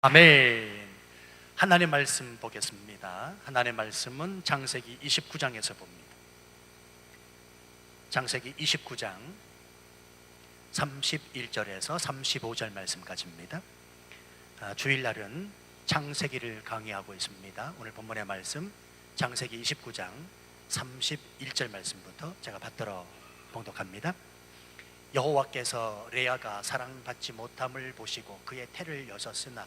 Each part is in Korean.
아멘. 하나님의 말씀 보겠습니다. 하나님의 말씀은 창세기 29장에서 봅니다. 창세기 29장 31절에서 35절 말씀까지입니다. 주일날은 창세기를 강의하고 있습니다. 오늘 본문의 말씀 창세기 29장 31절 말씀부터 제가 받들어 봉독합니다. 여호와께서 레아가 사랑받지 못함을 보시고 그의 태를 여셨으나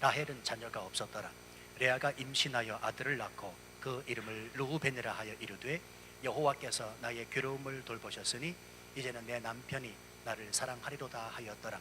라헬은 자녀가 없었더라. 레아가 임신하여 아들을 낳고 그 이름을 르우벤이라 하여 이르되 여호와께서 나의 괴로움을 돌보셨으니 이제는 내 남편이 나를 사랑하리로다 하였더라.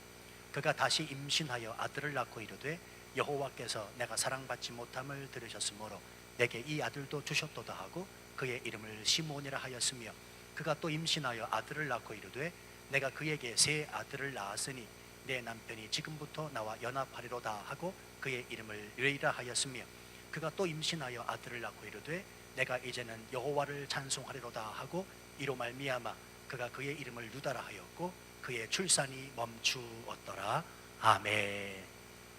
그가 다시 임신하여 아들을 낳고 이르되 여호와께서 내가 사랑받지 못함을 들으셨으므로 내게 이 아들도 주셨도다 하고 그의 이름을 시몬이라 하였으며 그가 또 임신하여 아들을 낳고 이르되 내가 그에게 세 아들을 낳았으니 내 남편이 지금부터 나와 연합하리로다 하고 그의 이름을 레이라 하였으며 그가 또 임신하여 아들을 낳고 이르되 내가 이제는 여호와를 찬송하리로다 하고 이로 말미암아 그가 그의 이름을 유다라 하였고 그의 출산이 멈추었더라. 아멘.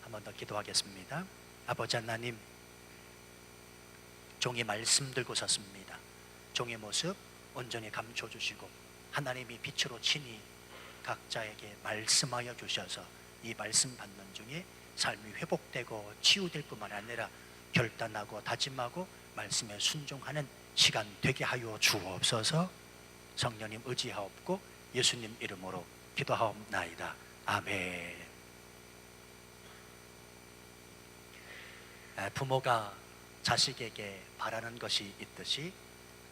한 번 더 기도하겠습니다. 아버지 하나님, 종이 말씀 들고 섰습니다. 종의 모습 온전히 감춰주시고 하나님이 빛으로 친히 각자에게 말씀하여 주셔서 이 말씀 받는 중에 삶이 회복되고 치유될 뿐만 아니라 결단하고 다짐하고 말씀에 순종하는 시간 되게 하여 주옵소서. 성령님 의지하옵고 예수님 이름으로 기도하옵나이다. 아멘. 부모가 자식에게 바라는 것이 있듯이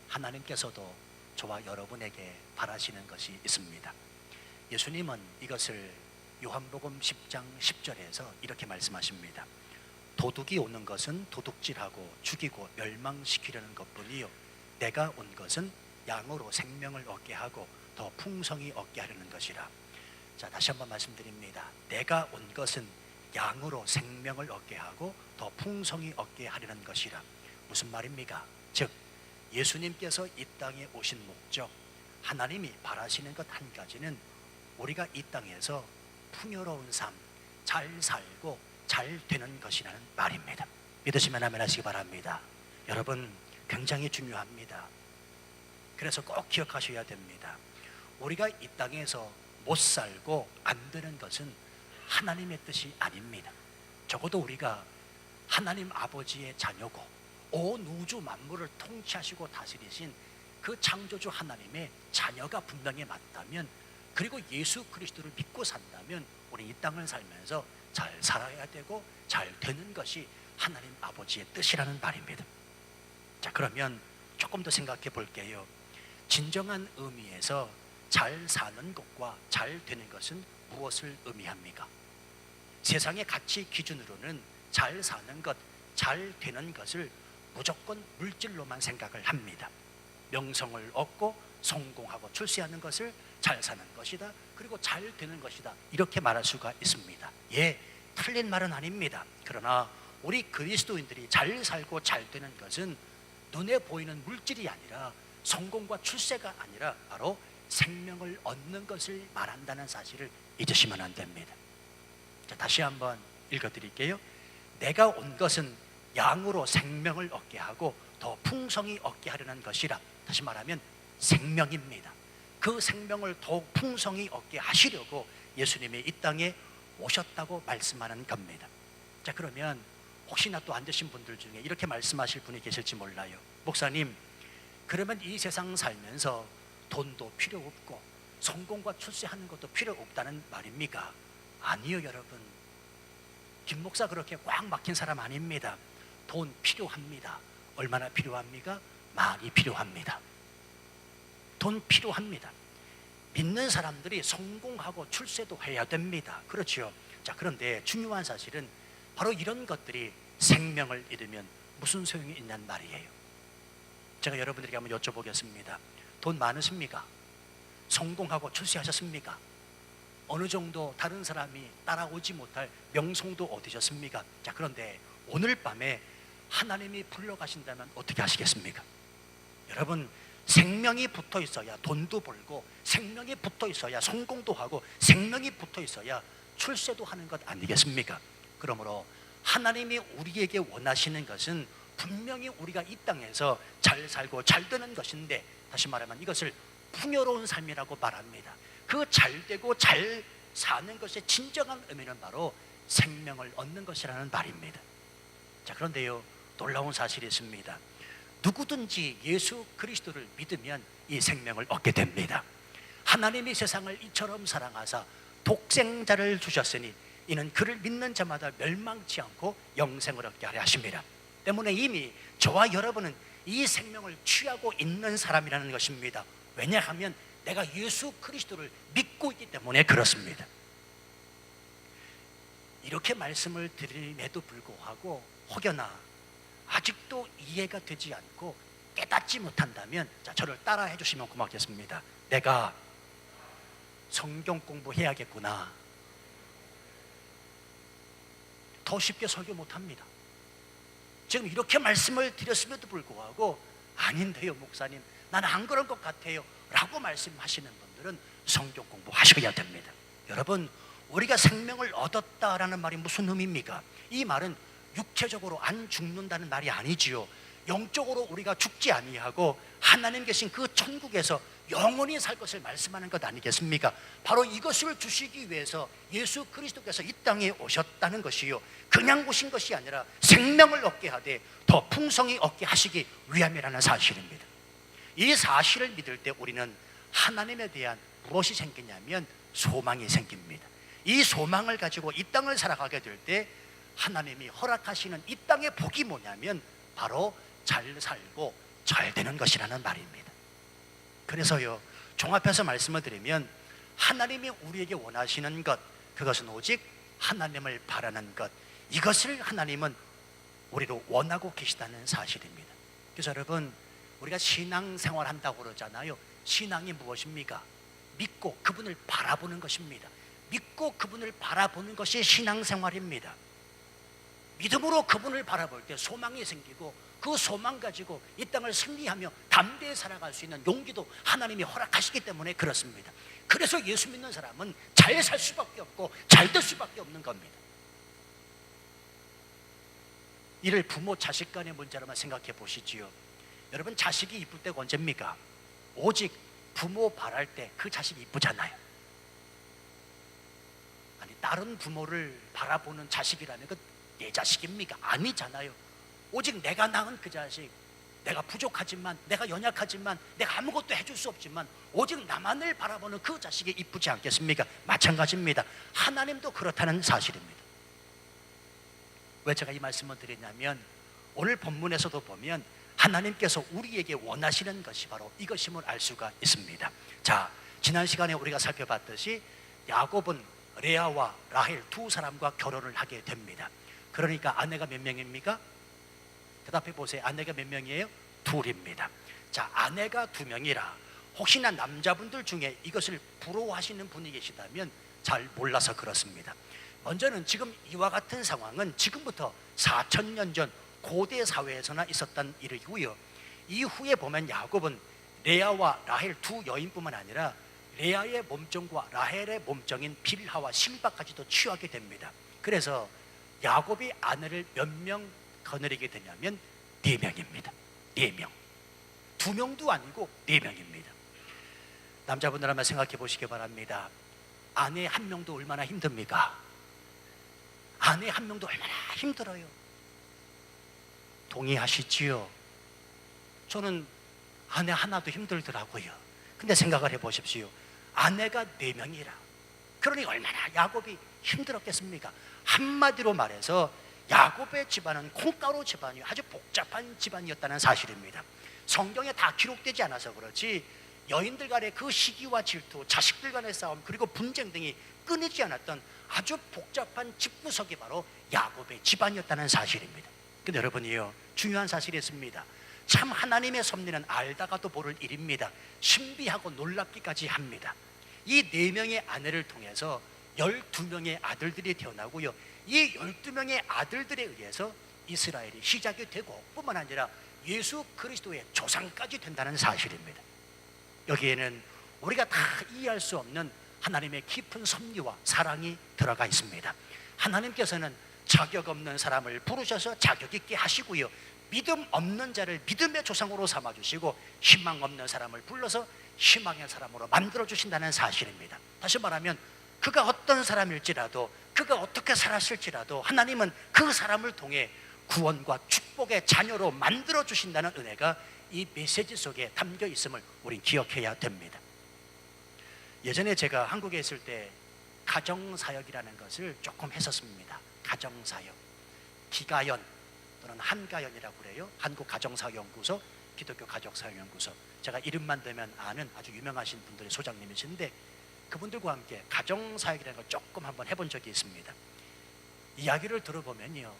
하나님께서도 저와 여러분에게 바라시는 것이 있습니다. 예수님은 이것을 요한복음 10장 10절에서 이렇게 말씀하십니다. 도둑이 오는 것은 도둑질하고 죽이고 멸망시키려는 것뿐이요 내가 온 것은 양으로 생명을 얻게 하고 더 풍성히 얻게 하려는 것이라. 자, 다시 한번 말씀드립니다. 내가 온 것은 양으로 생명을 얻게 하고 더 풍성히 얻게 하려는 것이라. 무슨 말입니까? 즉 예수님께서 이 땅에 오신 목적, 하나님이 바라시는 것 한 가지는 우리가 이 땅에서 풍요로운 삶, 잘 살고 잘 되는 것이라는 말입니다. 믿으시면 아멘 하시기 바랍니다. 여러분, 굉장히 중요합니다. 그래서 꼭 기억하셔야 됩니다. 우리가 이 땅에서 못 살고 안 되는 것은 하나님의 뜻이 아닙니다. 적어도 우리가 하나님 아버지의 자녀고 온 우주 만물을 통치하시고 다스리신 그 창조주 하나님의 자녀가 분명히 맞다면, 그리고 예수 그리스도를 믿고 산다면 우리 이 땅을 살면서 잘 살아야 되고 잘 되는 것이 하나님 아버지의 뜻이라는 말입니다. 자, 그러면 조금 더 생각해 볼게요. 진정한 의미에서 잘 사는 것과 잘 되는 것은 무엇을 의미합니까? 세상의 가치 기준으로는 잘 사는 것, 잘 되는 것을 무조건 물질로만 생각을 합니다. 명성을 얻고 성공하고 출세하는 것을 잘 사는 것이다, 그리고 잘 되는 것이다, 이렇게 말할 수가 있습니다. 예, 틀린 말은 아닙니다. 그러나 우리 그리스도인들이 잘 살고 잘 되는 것은 눈에 보이는 물질이 아니라, 성공과 출세가 아니라 바로 생명을 얻는 것을 말한다는 사실을 잊으시면 안 됩니다. 자, 다시 한번 읽어드릴게요. 내가 온 것은 양으로 생명을 얻게 하고 더 풍성히 얻게 하려는 것이라. 다시 말하면 생명입니다. 그 생명을 더욱 풍성히 얻게 하시려고 예수님이 이 땅에 오셨다고 말씀하는 겁니다. 자, 그러면 혹시나 또 안 되신 분들 중에 이렇게 말씀하실 분이 계실지 몰라요. 목사님, 그러면 이 세상 살면서 돈도 필요 없고 성공과 출세하는 것도 필요 없다는 말입니까? 아니요, 여러분. 김 목사 그렇게 꽉 막힌 사람 아닙니다. 돈 필요합니다. 얼마나 필요합니까? 많이 필요합니다. 돈 필요합니다. 믿는 사람들이 성공하고 출세도 해야 됩니다. 그렇죠? 자, 그런데 중요한 사실은 바로 이런 것들이 생명을 잃으면 무슨 소용이 있냐는 말이에요. 제가 여러분들에게 한번 여쭤보겠습니다. 돈 많으십니까? 성공하고 출세하셨습니까? 어느 정도 다른 사람이 따라오지 못할 명성도 얻으셨습니까? 자, 그런데 오늘 밤에 하나님이 불러가신다면 어떻게 하시겠습니까? 여러분, 생명이 붙어 있어야 돈도 벌고, 생명이 붙어 있어야 성공도 하고, 생명이 붙어 있어야 출세도 하는 것 아니겠습니까? 그러므로 하나님이 우리에게 원하시는 것은 분명히 우리가 이 땅에서 잘 살고 잘 되는 것인데, 다시 말하면 이것을 풍요로운 삶이라고 말합니다. 그 잘되고 잘 사는 것의 진정한 의미는 바로 생명을 얻는 것이라는 말입니다. 자, 그런데요, 놀라운 사실이 있습니다. 누구든지 예수 그리스도를 믿으면 이 생명을 얻게 됩니다. 하나님이 세상을 이처럼 사랑하사 독생자를 주셨으니 이는 그를 믿는 자마다 멸망치 않고 영생을 얻게 하려 하십니다. 때문에 이미 저와 여러분은 이 생명을 취하고 있는 사람이라는 것입니다. 왜냐하면 내가 예수 그리스도를 믿고 있기 때문에 그렇습니다. 이렇게 말씀을 드림에도 불구하고 혹여나 아직도 이해가 되지 않고 깨닫지 못한다면, 자, 저를 따라해 주시면 고맙겠습니다. 내가 성경 공부해야겠구나. 더 쉽게 설교 못합니다. 지금 이렇게 말씀을 드렸음에도 불구하고 아닌데요 목사님, 나는 안 그런 것 같아요 라고 말씀하시는 분들은 성경 공부하셔야 됩니다. 여러분, 우리가 생명을 얻었다라는 말이 무슨 의미입니까? 이 말은 육체적으로 안 죽는다는 말이 아니지요. 영적으로 우리가 죽지 아니하고 하나님 계신 그 천국에서 영원히 살 것을 말씀하는 것 아니겠습니까? 바로 이것을 주시기 위해서 예수 그리스도께서 이 땅에 오셨다는 것이요, 그냥 오신 것이 아니라 생명을 얻게 하되 더 풍성히 얻게 하시기 위함이라는 사실입니다. 이 사실을 믿을 때 우리는 하나님에 대한 무엇이 생기냐면 소망이 생깁니다. 이 소망을 가지고 이 땅을 살아가게 될 때 하나님이 허락하시는 이 땅의 복이 뭐냐면 바로 잘 살고 잘 되는 것이라는 말입니다. 그래서요, 종합해서 말씀을 드리면 하나님이 우리에게 원하시는 것, 그것은 오직 하나님을 바라는 것, 이것을 하나님은 우리로 원하고 계시다는 사실입니다. 그래서 여러분, 우리가 신앙생활 한다고 그러잖아요. 신앙이 무엇입니까? 믿고 그분을 바라보는 것입니다. 믿고 그분을 바라보는 것이 신앙생활입니다. 믿음으로 그분을 바라볼 때 소망이 생기고 그 소망 가지고 이 땅을 승리하며 담대히 살아갈 수 있는 용기도 하나님이 허락하시기 때문에 그렇습니다. 그래서 예수 믿는 사람은 잘 살 수밖에 없고 잘 될 수밖에 없는 겁니다. 이를 부모 자식 간의 문제로만 생각해 보시지요. 여러분, 자식이 이쁠 때가 언제입니까? 오직 부모 바랄 때 그 자식이 이쁘잖아요. 아니, 다른 부모를 바라보는 자식이라면 그 내 자식입니까? 아니잖아요. 오직 내가 낳은 그 자식, 내가 부족하지만, 내가 연약하지만, 내가 아무것도 해줄 수 없지만 오직 나만을 바라보는 그 자식이 이쁘지 않겠습니까? 마찬가지입니다. 하나님도 그렇다는 사실입니다. 왜 제가 이 말씀을 드리냐면, 오늘 본문에서도 보면 하나님께서 우리에게 원하시는 것이 바로 이것임을 알 수가 있습니다. 자, 지난 시간에 우리가 살펴봤듯이 야곱은 레아와 라헬 두 사람과 결혼을 하게 됩니다. 그러니까 아내가 몇 명입니까? 대답해 보세요. 아내가 몇 명이에요? 둘입니다. 자, 아내가 두 명이라 혹시나 남자분들 중에 이것을 부러워하시는 분이 계시다면 잘 몰라서 그렇습니다. 먼저는 지금 이와 같은 상황은 지금부터 4,000년 전 고대 사회에서나 있었던 일이고요. 이후에 보면 야곱은 레아와 라헬 두 여인뿐만 아니라 레아의 몸종과 라헬의 몸종인 빌하와 실바까지도 취하게 됩니다. 그래서 야곱이 아내를 몇 명 거느리게 되냐면 4명입니다. 4명. 2명도 아니고 4명입니다. 남자분들 한번 생각해 보시기 바랍니다. 아내 한 명도 얼마나 힘듭니까? 아내 한 명도 얼마나 힘들어요. 동의하시지요? 저는 아내 하나도 힘들더라고요. 근데 생각을 해보십시오. 아내가 4명이라 그러니 얼마나 야곱이 힘들었겠습니까? 한마디로 말해서 야곱의 집안은 콩가루 집안이 아주 복잡한 집안이었다는 사실입니다. 성경에 다 기록되지 않아서 그렇지 여인들 간의 그 시기와 질투, 자식들 간의 싸움, 그리고 분쟁 등이 끊이지 않았던 아주 복잡한 집구석이 바로 야곱의 집안이었다는 사실입니다. 근데 여러분이요, 중요한 사실이 있습니다. 참 하나님의 섭리는 알다가도 모를 일입니다. 신비하고 놀랍기까지 합니다. 이 4명의 아내를 통해서 12명의 아들들이 태어나고요, 이 12명의 아들들에 의해서 이스라엘이 시작이 되고 뿐만 아니라 예수 그리스도의 조상까지 된다는 사실입니다. 여기에는 우리가 다 이해할 수 없는 하나님의 깊은 섭리와 사랑이 들어가 있습니다. 하나님께서는 자격 없는 사람을 부르셔서 자격 있게 하시고요, 믿음 없는 자를 믿음의 조상으로 삼아주시고 희망 없는 사람을 불러서 희망의 사람으로 만들어주신다는 사실입니다. 다시 말하면 그가 어떤 사람일지라도, 그가 어떻게 살았을지라도 하나님은 그 사람을 통해 구원과 축복의 자녀로 만들어주신다는 은혜가 이 메시지 속에 담겨 있음을 우린 기억해야 됩니다. 예전에 제가 한국에 있을 때 가정사역이라는 것을 조금 했었습니다. 가정사역, 기가연 또는 한가연이라고 그래요. 한국가정사역연구소, 기독교 가족사역연구소. 제가 이름만 되면 아는 아주 유명하신 분들의 소장님이신데, 그분들과 함께 가정사역이라는 걸 조금 한번 해본 적이 있습니다. 이야기를 들어보면요,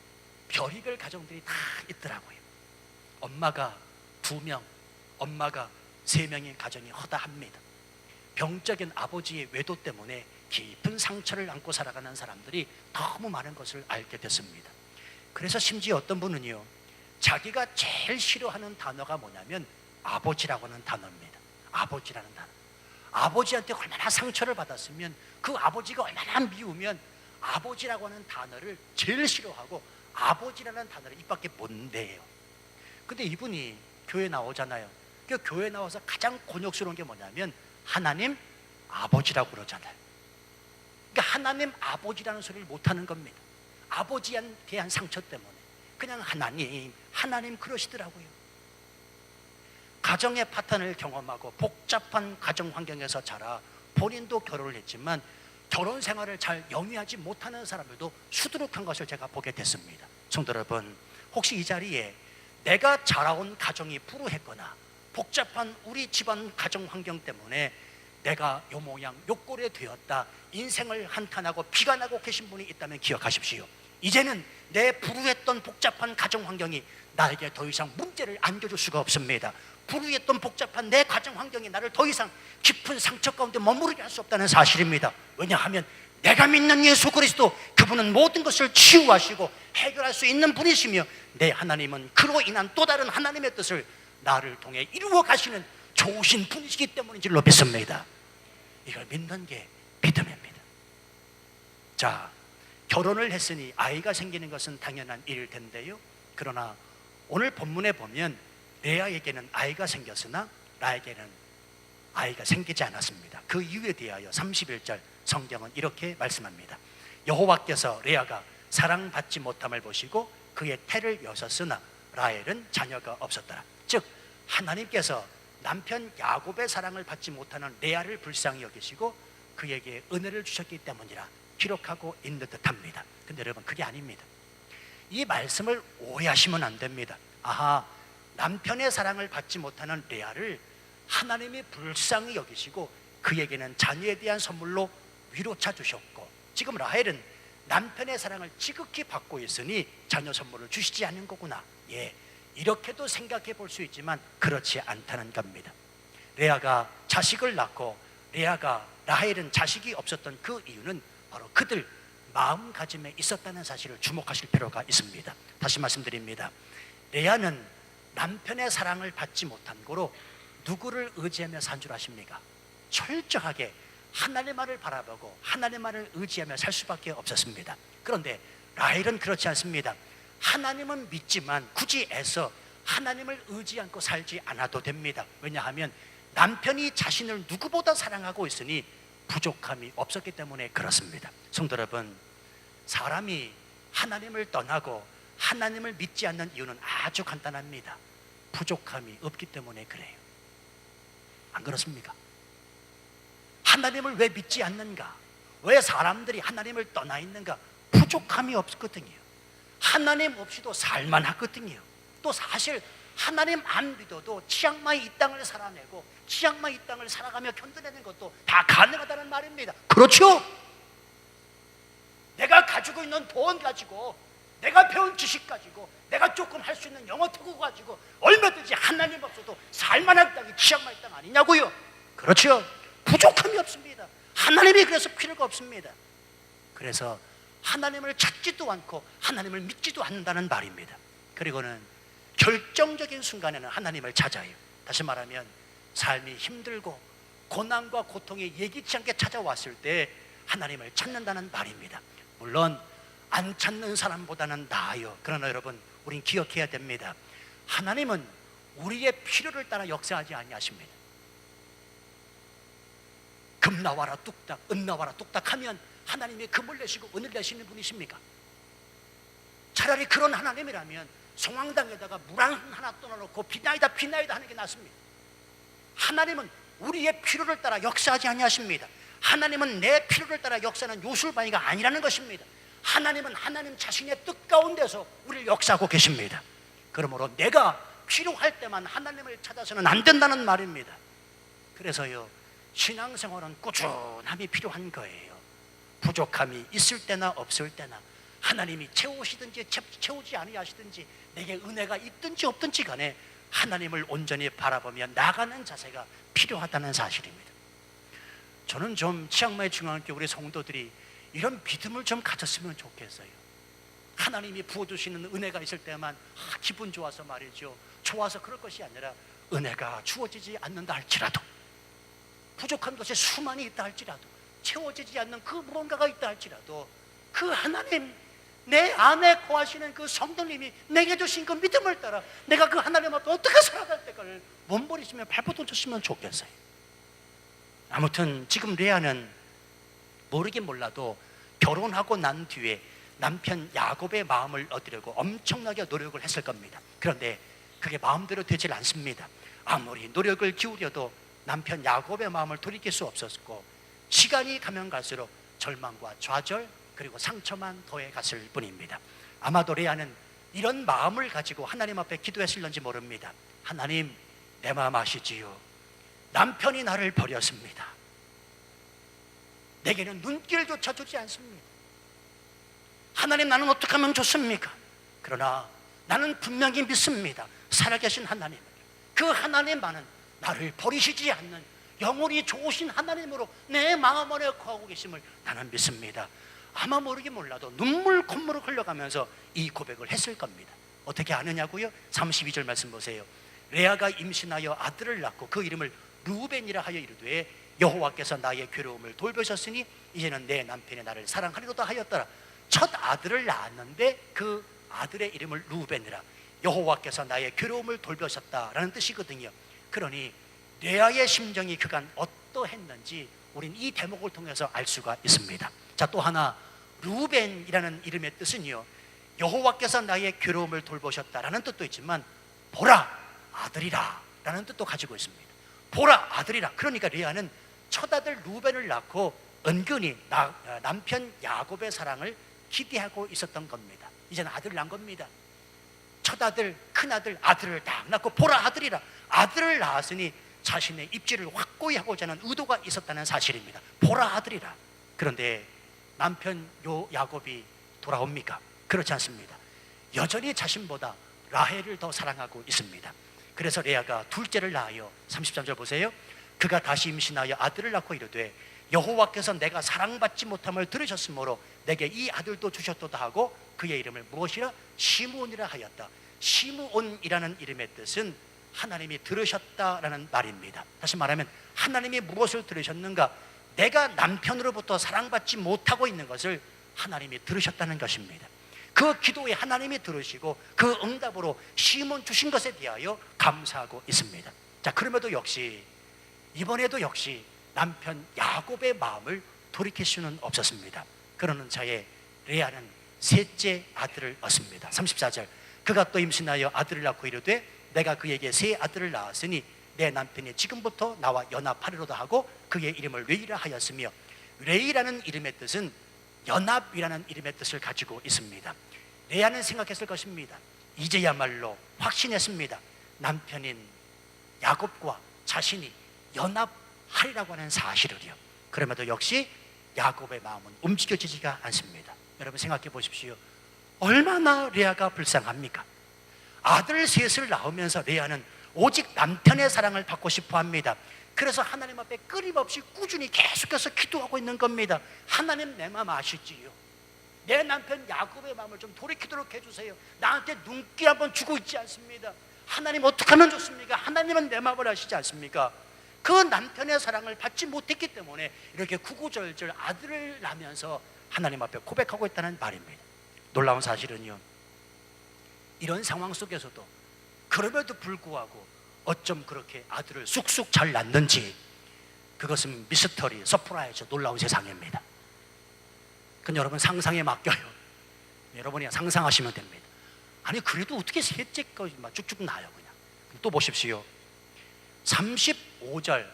별의별 가정들이 다 있더라고요. 엄마가 2명, 엄마가 3명인 가정이 허다합니다. 병적인 아버지의 외도 때문에 깊은 상처를 안고 살아가는 사람들이 너무 많은 것을 알게 됐습니다. 그래서 심지어 어떤 분은요, 자기가 제일 싫어하는 단어가 뭐냐면 아버지라고 하는 단어입니다. 아버지라는 단어. 아버지한테 얼마나 상처를 받았으면, 그 아버지가 얼마나 미우면 아버지라고 하는 단어를 제일 싫어하고 아버지라는 단어를 입 밖에 못 내요. 근데 이분이 교회 나오잖아요. 그 교회 나와서 가장 곤욕스러운 게 뭐냐면 하나님 아버지라고 그러잖아요. 그러니까 하나님 아버지라는 소리를 못하는 겁니다. 아버지에 대한 상처 때문에 그냥 하나님 그러시더라고요. 가정의 파탄을 경험하고 복잡한 가정 환경에서 자라 본인도 결혼을 했지만 결혼 생활을 잘 영위하지 못하는 사람들도 수두룩한 것을 제가 보게 됐습니다. 성도 여러분, 혹시 이 자리에 내가 자라온 가정이 불우했거나 복잡한 우리 집안 가정 환경 때문에 내가 요 모양 요 꼴에 되었다, 인생을 한탄하고 비관하고 계신 분이 있다면 기억하십시오. 이제는 내 불우했던 복잡한 가정 환경이 나에게 더 이상 문제를 안겨줄 수가 없습니다. 불우했던 복잡한 내 가정 환경이 나를 더 이상 깊은 상처 가운데 머무르게 할 수 없다는 사실입니다. 왜냐하면 내가 믿는 예수 그리스도, 그분은 모든 것을 치유하시고 해결할 수 있는 분이시며 내 하나님은 그로 인한 또 다른 하나님의 뜻을 나를 통해 이루어 가시는 좋으신 분이시기 때문인 줄로 믿습니다. 이걸 믿는 게 믿음입니다. 자, 결혼을 했으니 아이가 생기는 것은 당연한 일일 텐데요, 그러나 오늘 본문에 보면 레아에게는 아이가 생겼으나 라에게는 아이가 생기지 않았습니다. 그 이유에 대하여 31절 성경은 이렇게 말씀합니다. 여호와께서 레아가 사랑받지 못함을 보시고 그의 태를 여셨으나 라헬은 자녀가 없었더라. 즉 하나님께서 남편 야곱의 사랑을 받지 못하는 레아를 불쌍히 여기시고 그에게 은혜를 주셨기 때문이라 기록하고 있는 듯합니다. 근데 여러분, 그게 아닙니다. 이 말씀을 오해하시면 안 됩니다. 아하, 남편의 사랑을 받지 못하는 레아를 하나님이 불쌍히 여기시고 그에게는 자녀에 대한 선물로 위로차 주셨고, 지금 라헬은 남편의 사랑을 지극히 받고 있으니 자녀 선물을 주시지 않은 거구나. 예, 이렇게도 생각해 볼 수 있지만 그렇지 않다는 겁니다. 레아가 자식을 낳고 라헬은 자식이 없었던 그 이유는 바로 그들 마음가짐에 있었다는 사실을 주목하실 필요가 있습니다. 다시 말씀드립니다. 레아는 남편의 사랑을 받지 못한 고로 누구를 의지하며 산 줄 아십니까? 철저하게 하나님만을 바라보고 하나님만을 의지하며 살 수밖에 없었습니다. 그런데 라헬은 그렇지 않습니다. 하나님은 믿지만 굳이 애써 하나님을 의지 않고 살지 않아도 됩니다. 왜냐하면 남편이 자신을 누구보다 사랑하고 있으니 부족함이 없었기 때문에 그렇습니다. 성도 여러분, 사람이 하나님을 떠나고 하나님을 믿지 않는 이유는 아주 간단합니다. 부족함이 없기 때문에 그래요. 안 그렇습니까? 하나님을 왜 믿지 않는가? 왜 사람들이 하나님을 떠나 있는가? 부족함이 없거든요. 하나님 없이도 살만하거든요. 또 사실 하나님 안 믿어도 치앙마이 이 땅을 살아내고 치앙마이 이 땅을 살아가며 견뎌내는 것도 다 가능하다는 말입니다. 그렇죠? 내가 가지고 있는 돈 가지고, 내가 배운 지식 가지고, 내가 조금 할 수 있는 영어 특구 가지고 얼마든지 하나님 없어도 살만한 땅이 치앙마이 땅 아니냐고요. 그렇죠? 부족함이 없습니다. 하나님이 그래서 필요가 없습니다. 그래서 하나님을 찾지도 않고 하나님을 믿지도 않는다는 말입니다. 그리고는 결정적인 순간에는 하나님을 찾아요. 다시 말하면 삶이 힘들고 고난과 고통이 예기치 않게 찾아왔을 때 하나님을 찾는다는 말입니다. 물론 안 찾는 사람보다는 나아요. 그러나 여러분, 우린 기억해야 됩니다. 하나님은 우리의 필요를 따라 역사하지 아니하십니다. 금 나와라 뚝딱, 은 나와라 뚝딱 하면 하나님이 금을 내시고 은을 내시는 분이십니까? 차라리 그런 하나님이라면 송황당에다가 물 하나 떠나놓고 비나이다 비나이다 하는 게 낫습니다. 하나님은 우리의 필요를 따라 역사하지 아니하십니다. 하나님은 내 필요를 따라 역사하는 요술바위가 아니라는 것입니다. 하나님은 하나님 자신의 뜻 가운데서 우리를 역사하고 계십니다. 그러므로 내가 필요할 때만 하나님을 찾아서는 안 된다는 말입니다. 그래서요, 신앙생활은 꾸준함이 필요한 거예요. 부족함이 있을 때나 없을 때나 하나님이 채우시든지 채우지 아니하시든지 내게 은혜가 있든지 없든지 간에 하나님을 온전히 바라보며 나가는 자세가 필요하다는 사실입니다. 저는 좀 치앙마이 중앙교회 우리 성도들이 이런 믿음을 좀 가졌으면 좋겠어요. 하나님이 부어주시는 은혜가 있을 때만 기분 좋아서 말이죠, 좋아서 그럴 것이 아니라 은혜가 주어지지 않는다 할지라도, 부족한 것이 수많이 있다 할지라도, 채워지지 않는 그 무언가가 있다 할지라도 그 하나님, 내 안에 거하시는 그 성령님이 내게 주신 그 믿음을 따라 내가 그 하나님 앞에 어떻게 살아갈 때까를 몸부리시며 발버둥쳤으면 좋겠어요. 아무튼 지금 레아는 모르긴 몰라도 결혼하고 난 뒤에 남편 야곱의 마음을 얻으려고 엄청나게 노력을 했을 겁니다. 그런데 그게 마음대로 되질 않습니다. 아무리 노력을 기울여도 남편 야곱의 마음을 돌이킬 수 없었고, 시간이 가면 갈수록 절망과 좌절 그리고 상처만 더해 갔을 뿐입니다. 아마도 레아는 이런 마음을 가지고 하나님 앞에 기도했을는지 모릅니다. 하나님, 내 마음 아시지요? 남편이 나를 버렸습니다. 내게는 눈길조차 주지 않습니다. 하나님, 나는 어떻게 하면 좋습니까? 그러나 나는 분명히 믿습니다. 살아계신 하나님, 그 하나님만은 나를 버리시지 않는 영원히 좋으신 하나님으로 내 마음 안에 거하고 계심을 나는 믿습니다. 아마 모르긴 몰라도 눈물 콧물을 흘려가면서 이 고백을 했을 겁니다. 어떻게 아느냐고요? 32절 말씀 보세요. 레아가 임신하여 아들을 낳고 그 이름을 루벤이라 하여 이르되 여호와께서 나의 괴로움을 돌보셨으니 이제는 내 남편이 나를 사랑하리로다 하였더라. 첫 아들을 낳았는데 그 아들의 이름을 루벤이라, 여호와께서 나의 괴로움을 돌보셨다라는 뜻이거든요. 그러니 레아의 심정이 그간 어떠했는지 우린 이 대목을 통해서 알 수가 있습니다. 자, 또 하나, 루벤이라는 이름의 뜻은요, 여호와께서 나의 괴로움을 돌보셨다라는 뜻도 있지만 보라 아들이라 라는 뜻도 가지고 있습니다. 보라 아들이라, 그러니까 레아는 첫아들 루벤을 낳고 은근히 남편 야곱의 사랑을 기대하고 있었던 겁니다. 이제는 아들을 낳은 겁니다. 첫아들, 큰아들, 아들을 딱 낳고 보라 아들이라, 아들을 낳았으니 자신의 입지를 확고히 하고자 하는 의도가 있었다는 사실입니다. 보라 아들이라. 그런데 남편 야곱이 돌아옵니까? 그렇지 않습니다. 여전히 자신보다 라헬을 더 사랑하고 있습니다. 그래서 레아가 둘째를 낳아요. 33절 보세요. 그가 다시 임신하여 아들을 낳고 이르되 여호와께서 내가 사랑받지 못함을 들으셨으므로 내게 이 아들도 주셨도다 하고 그의 이름을 무엇이라? 시므온이라 하였다. 시므온이라는 이름의 뜻은 하나님이 들으셨다라는 말입니다. 다시 말하면 하나님이 무엇을 들으셨는가? 내가 남편으로부터 사랑받지 못하고 있는 것을 하나님이 들으셨다는 것입니다. 그 기도에 하나님이 들으시고 그 응답으로 시므온 주신 것에 대하여 감사하고 있습니다. 자, 그럼에도 역시 이번에도 역시 남편 야곱의 마음을 돌이킬 수는 없었습니다. 그러는 차에 레아는 셋째 아들을 얻습니다. 34절. 그가 또 임신하여 아들을 낳고 이르되 내가 그에게 세 아들을 낳았으니 내 남편이 지금부터 나와 연합하리로다 하고 그의 이름을 레이라 하였으며, 레이라는 이름의 뜻은 연합이라는 이름의 뜻을 가지고 있습니다. 레아는 생각했을 것입니다. 이제야말로 확신했습니다. 남편인 야곱과 자신이 연합하리라고 하는 사실을요. 그럼에도 역시 야곱의 마음은 움직여지지가 않습니다. 여러분 생각해 보십시오. 얼마나 레아가 불쌍합니까? 아들 셋을 낳으면서 레아는 오직 남편의 사랑을 받고 싶어 합니다. 그래서 하나님 앞에 끊임없이 꾸준히 계속해서 기도하고 있는 겁니다. 하나님, 내 마음 아시지요? 내 남편 야곱의 마음을 좀 돌이키도록 해주세요. 나한테 눈길 한번 주고 있지 않습니다. 하나님, 어떻게 하면 좋습니까? 하나님은 내 마음을 아시지 않습니까? 그 남편의 사랑을 받지 못했기 때문에 이렇게 구구절절 아들을 낳으면서 하나님 앞에 고백하고 있다는 말입니다. 놀라운 사실은요, 이런 상황 속에서도 그럼에도 불구하고 어쩜 그렇게 아들을 쑥쑥 잘 낳는지, 그것은 미스터리, 서프라이즈, 놀라운 세상입니다. 그건 여러분 상상에 맡겨요. 여러분이 상상하시면 됩니다. 아니 그래도 어떻게 셋째까지 쭉쭉 나요 그냥. 또 보십시오. 35절,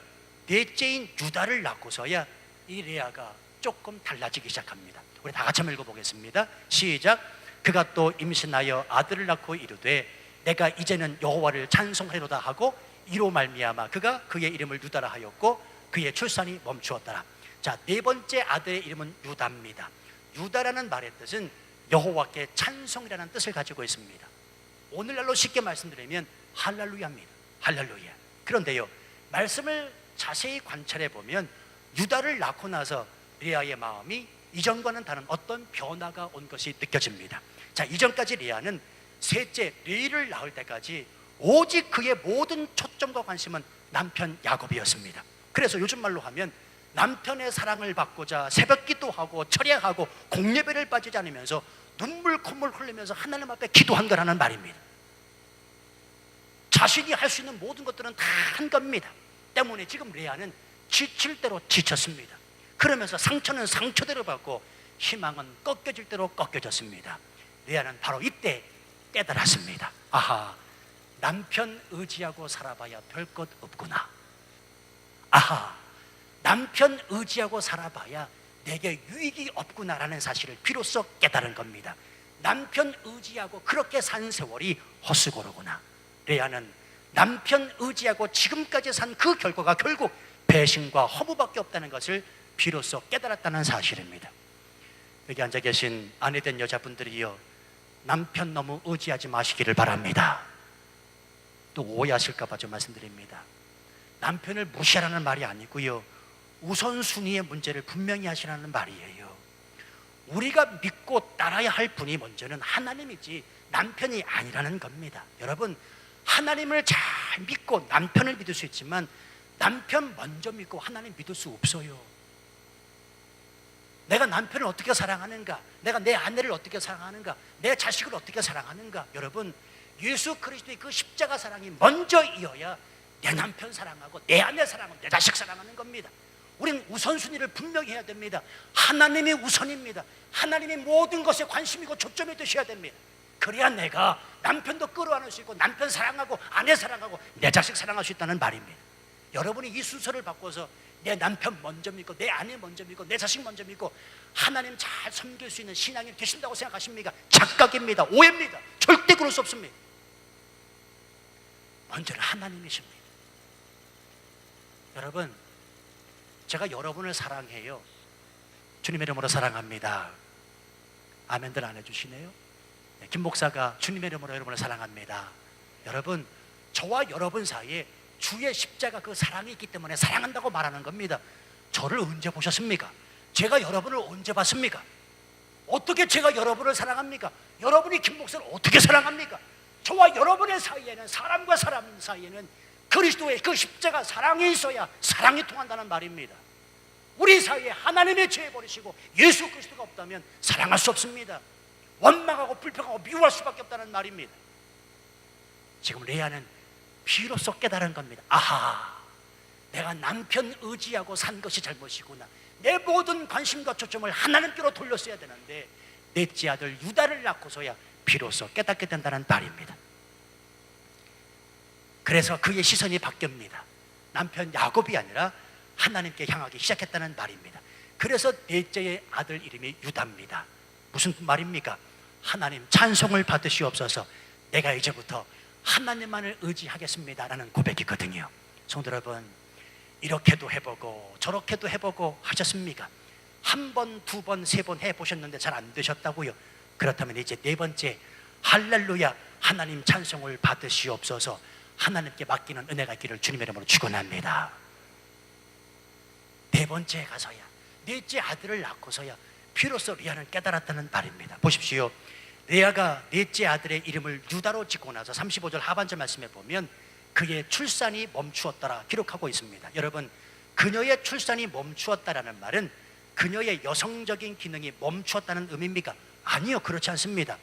넷째인 유다를 낳고서야 이 레아가 조금 달라지기 시작합니다. 우리 다 같이 한번 읽어보겠습니다. 시작. 그가 또 임신하여 아들을 낳고 이르되 내가 이제는 여호와를 찬송하리로다 하고 이로 말미암아 그가 그의 이름을 유다라 하였고 그의 출산이 멈추었더라. 자, 네 번째 아들의 이름은 유다입니다. 유다라는 말의 뜻은 여호와께 찬송이라는 뜻을 가지고 있습니다. 오늘날로 쉽게 말씀드리면 할렐루야입니다. 할렐루야. 그런데요, 말씀을 자세히 관찰해 보면 유다를 낳고 나서 레아의 마음이 이전과는 다른 어떤 변화가 온 것이 느껴집니다. 자, 이전까지 레아는 셋째 레이를 낳을 때까지 오직 그의 모든 초점과 관심은 남편 야곱이었습니다. 그래서 요즘 말로 하면 남편의 사랑을 받고자 새벽 기도하고 철야하고 공예배를 빠지지 않으면서 눈물 콧물 흘리면서 하나님 앞에 기도한 거라는 말입니다. 자신이 할 수 있는 모든 것들은 다 한 겁니다. 때문에 지금 레아는 지칠 대로 지쳤습니다. 그러면서 상처는 상처대로 받고 희망은 꺾여질 대로 꺾여졌습니다. 레아는 바로 이때 깨달았습니다. 아하, 남편 의지하고 살아봐야 별 것 없구나. 아하, 남편 의지하고 살아봐야 내게 유익이 없구나라는 사실을 비로소 깨달은 겁니다. 남편 의지하고 그렇게 산 세월이 헛수고로구나. 레아는 남편 의지하고 지금까지 산 그 결과가 결국 배신과 허무밖에 없다는 것을 비로소 깨달았다는 사실입니다. 여기 앉아 계신 아내된 여자분들이요, 남편 너무 의지하지 마시기를 바랍니다. 또 오해하실까 봐 좀 말씀드립니다. 남편을 무시하라는 말이 아니고요, 우선순위의 문제를 분명히 하시라는 말이에요. 우리가 믿고 따라야 할 분이 먼저는 하나님이지 남편이 아니라는 겁니다. 여러분, 하나님을 잘 믿고 남편을 믿을 수 있지만 남편 먼저 믿고 하나님 믿을 수 없어요. 내가 남편을 어떻게 사랑하는가, 내가 내 아내를 어떻게 사랑하는가, 내 자식을 어떻게 사랑하는가. 여러분, 예수 그리스도의 그 십자가 사랑이 먼저 이어야 내 남편 사랑하고 내 아내 사랑하고 내 자식 사랑하는 겁니다. 우리는 우선순위를 분명히 해야 됩니다. 하나님이 우선입니다. 하나님이 모든 것에 관심이고 초점이 되셔야 됩니다. 그래야 내가 남편도 끌어안을 수 있고 남편 사랑하고 아내 사랑하고 내 자식 사랑할 수 있다는 말입니다. 여러분이 이 순서를 바꿔서 내 남편 먼저 믿고 내 아내 먼저 믿고 내 자식 먼저 믿고 하나님 잘 섬길 수 있는 신앙이 되신다고 생각하십니까? 착각입니다. 오해입니다. 절대 그럴 수 없습니다. 먼저는 하나님이십니다. 여러분, 제가 여러분을 사랑해요. 주님의 이름으로 사랑합니다. 아멘들 안 해주시네요. 김 목사가 주님의 이름으로 여러분을 사랑합니다. 여러분, 저와 여러분 사이에 주의 십자가 그 사랑이 있기 때문에 사랑한다고 말하는 겁니다. 저를 언제 보셨습니까? 제가 여러분을 언제 봤습니까? 어떻게 제가 여러분을 사랑합니까? 여러분이 김 목사를 어떻게 사랑합니까? 저와 여러분의 사이에는, 사람과 사람 사이에는 그리스도의 그 십자가 사랑이 있어야 사랑이 통한다는 말입니다. 우리 사이에 하나님의 죄 버리시고 예수 그리스도가 없다면 사랑할 수 없습니다. 원망하고 불평하고 미워할 수밖에 없다는 말입니다. 지금 레아는 비로소 깨달은 겁니다. 아하, 내가 남편 의지하고 산 것이 잘못이구나. 내 모든 관심과 초점을 하나님께로 돌렸어야 되는데 넷째 아들 유다를 낳고서야 비로소 깨닫게 된다는 말입니다. 그래서 그의 시선이 바뀝니다. 남편 야곱이 아니라 하나님께 향하기 시작했다는 말입니다. 그래서 넷째의 아들 이름이 유다입니다. 무슨 말입니까? 하나님 찬송을 받으시옵소서, 내가 이제부터 하나님만을 의지하겠습니다 라는 고백이거든요. 성도 여러분, 이렇게도 해보고 저렇게도 해보고 하셨습니까? 한 번, 두 번, 세 번 해보셨는데 잘 안 되셨다고요? 그렇다면 이제 네 번째, 할렐루야, 하나님 찬송을 받으시옵소서, 하나님께 맡기는 은혜가 있기를 주님의 이름으로 축원합니다. 네 번째에 가서야, 넷째 아들을 낳고서야 비로소 레아는 깨달았다는 말입니다. 보십시오. 레아가 넷째 아들의 이름을 유다로 짓고 나서 35절 하반절 말씀에 보면 그의 출산이 멈추었더라 기록하고 있습니다. 여러분, 그녀의 출산이 멈추었다라는 말은 그녀의 여성적인 기능이 멈추었다는 의미입니까? 아니요, 그렇지 않습니다.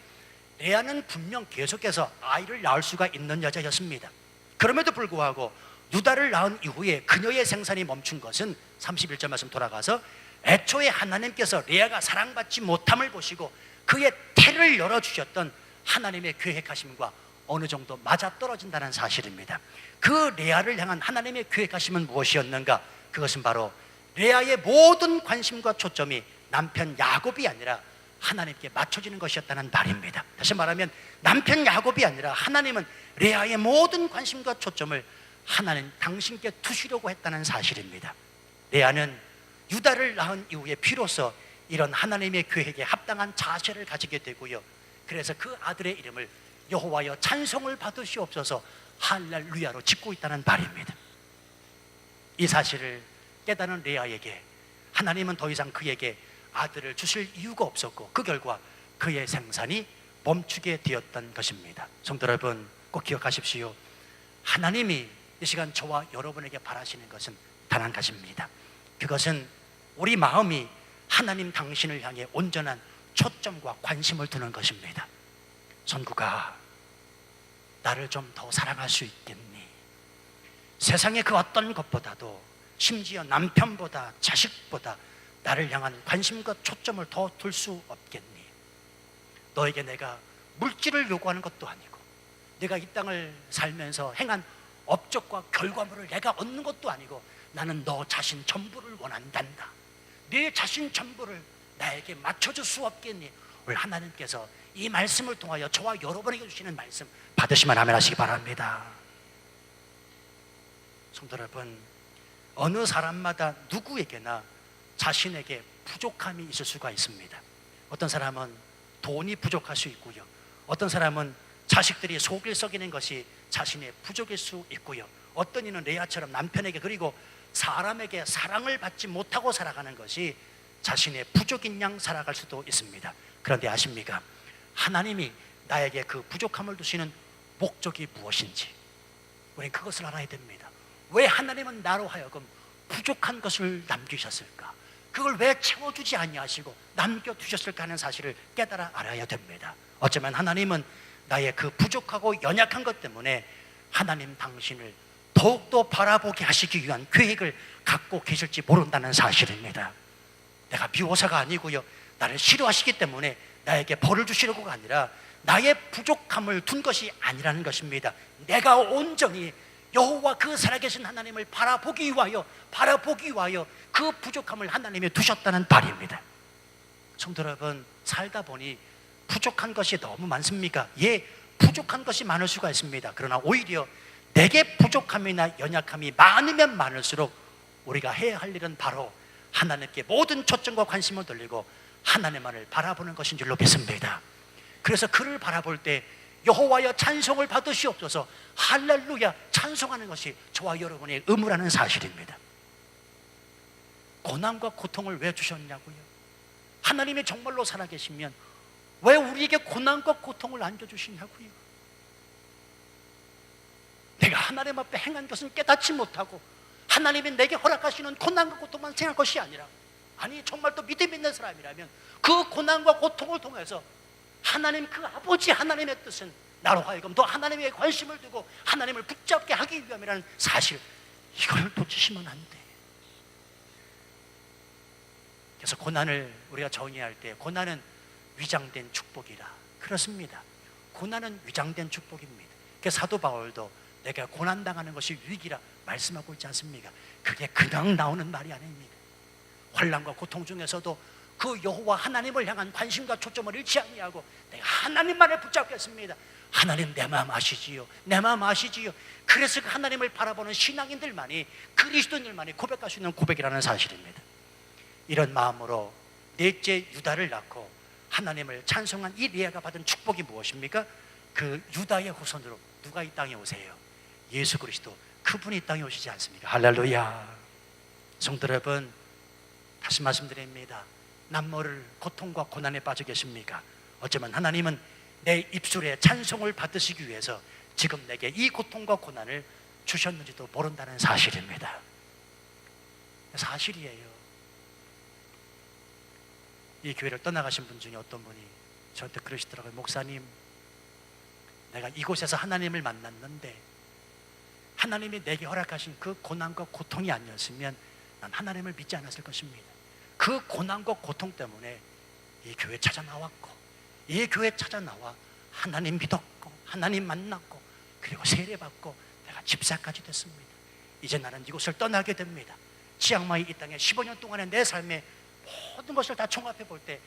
레아는 분명 계속해서 아이를 낳을 수가 있는 여자였습니다. 그럼에도 불구하고 유다를 낳은 이후에 그녀의 생산이 멈춘 것은 31절 말씀 돌아가서 애초에 하나님께서 레아가 사랑받지 못함을 보시고 그의 태를 열어주셨던 하나님의 계획하심과 어느 정도 맞아떨어진다는 사실입니다. 그 레아를 향한 하나님의 계획하심은 무엇이었는가? 그것은 바로 레아의 모든 관심과 초점이 남편 야곱이 아니라 하나님께 맞춰지는 것이었다는 말입니다. 다시 말하면 남편 야곱이 아니라 하나님은 레아의 모든 관심과 초점을 하나님 당신께 두시려고 했다는 사실입니다. 레아는 유다를 낳은 이후에 비로소 이런 하나님의 계획에 합당한 자세를 가지게 되고요, 그래서 그 아들의 이름을 여호와여 찬송을 받으시옵소서 할렐루야로 짓고 있다는 말입니다. 이 사실을 깨달은 레아에게 하나님은 더 이상 그에게 아들을 주실 이유가 없었고 그 결과 그의 생산이 멈추게 되었던 것입니다. 성도 여러분, 꼭 기억하십시오. 하나님이 이 시간 저와 여러분에게 바라시는 것은 단 한 가지입니다. 그것은 우리 마음이 하나님 당신을 향해 온전한 초점과 관심을 두는 것입니다. 선구가, 나를 좀 더 사랑할 수 있겠니? 세상의 그 어떤 것보다도, 심지어 남편보다 자식보다 나를 향한 관심과 초점을 더 둘 수 없겠니? 너에게 내가 물질을 요구하는 것도 아니고 내가 이 땅을 살면서 행한 업적과 결과물을 내가 얻는 것도 아니고 나는 너 자신 전부를 원한단다. 네 자신 전부를 나에게 맞춰줄 수 없겠니? 오늘 하나님께서 이 말씀을 통하여 저와 여러분에게 주시는 말씀 받으시면 아멘 하시기 바랍니다. 성도 여러분, 어느 사람마다 누구에게나 자신에게 부족함이 있을 수가 있습니다. 어떤 사람은 돈이 부족할 수 있고요, 어떤 사람은 자식들이 속을 썩이는 것이 자신의 부족일 수 있고요, 어떤 이는 레아처럼 남편에게 그리고 사람에게 사랑을 받지 못하고 살아가는 것이 자신의 부족인 양 살아갈 수도 있습니다. 그런데 아십니까? 하나님이 나에게 그 부족함을 두시는 목적이 무엇인지 우리는 그것을 알아야 됩니다. 왜 하나님은 나로 하여금 부족한 것을 남기셨을까? 그걸 왜 채워주지 아니하시고 남겨두셨을까 하는 사실을 깨달아 알아야 됩니다. 어쩌면 하나님은 나의 그 부족하고 연약한 것 때문에 하나님 당신을 더욱더 바라보게 하시기 위한 계획을 갖고 계실지 모른다는 사실입니다. 내가 미워서가 아니고요, 나를 싫어하시기 때문에 나에게 벌을 주시려고가 아니라 나의 부족함을 둔 것이 아니라는 것입니다. 내가 온전히 여호와 그 살아계신 하나님을 바라보기 위하여 그 부족함을 하나님이 두셨다는 말입니다. 성도 여러분, 살다 보니 부족한 것이 너무 많습니까? 예, 부족한 것이 많을 수가 있습니다. 그러나 오히려 내게 부족함이나 연약함이 많으면 많을수록 우리가 해야 할 일은 바로 하나님께 모든 초점과 관심을 돌리고 하나님만을 바라보는 것인 줄로 믿습니다. 그래서 그를 바라볼 때 여호와여 찬송을 받으시옵소서 할렐루야 찬송하는 것이 저와 여러분의 의무라는 사실입니다. 고난과 고통을 왜 주셨냐고요? 하나님이 정말로 살아계시면 왜 우리에게 고난과 고통을 안겨주시냐고요? 내가 하나님 앞에 행한 것은 깨닫지 못하고 하나님이 내게 허락하시는 고난과 고통만 생각할 것이 아니라, 아니 정말 또 믿음 있는 사람이라면 그 고난과 고통을 통해서 하나님 그 아버지 하나님의 뜻은 나로 하여금 더 하나님의 관심을 두고 하나님을 붙잡게 하기 위함이라는 사실, 이걸 놓치시면 안 돼. 그래서 고난을 우리가 정의할 때 고난은 위장된 축복이라, 그렇습니다. 고난은 위장된 축복입니다. 그래서 사도 바울도 내가 고난당하는 것이 위기라 말씀하고 있지 않습니까? 그게 그냥 나오는 말이 아닙니다. 환난과 고통 중에서도 그 여호와 하나님을 향한 관심과 초점을 잃지 아니하고 내가 하나님만을 붙잡겠습니다. 하나님 내 마음 아시지요, 내 마음 아시지요. 그래서 그 하나님을 바라보는 신앙인들만이, 그리스도인들만이 고백할 수 있는 고백이라는 사실입니다. 이런 마음으로 넷째 유다를 낳고 하나님을 찬송한 이 레아가 받은 축복이 무엇입니까? 그 유다의 후손으로 누가 이 땅에 오세요? 예수 그리스도, 그분이 이 땅에 오시지 않습니까? 할렐루야. 성도 여러분, 다시 말씀드립니다. 남모를 고통과 고난에 빠져 계십니까? 어쩌면 하나님은 내 입술에 찬송을 받으시기 위해서 지금 내게 이 고통과 고난을 주셨는지도 모른다는 사실입니다. 사실이에요. 이 교회를 떠나가신 분 중에 어떤 분이 저한테 그러시더라고요. 목사님, 내가 이곳에서 하나님을 만났는데 하나님이 내게 허락하신 그 고난과 고통이 아니었으면 난 하나님을 믿지 않았을 것입니다. 그 고난과 고통 때문에 이 교회 찾아 나왔고, 이 교회 찾아 나와 하나님 믿었고, 하나님 만났고, 그리고 세례받고 내가 집사까지 됐습니다. 이제 나는 이곳을 떠나게 됩니다. 치앙마이 이 땅에 15년 동안의 내 삶의 모든 것을 다 종합해 볼 때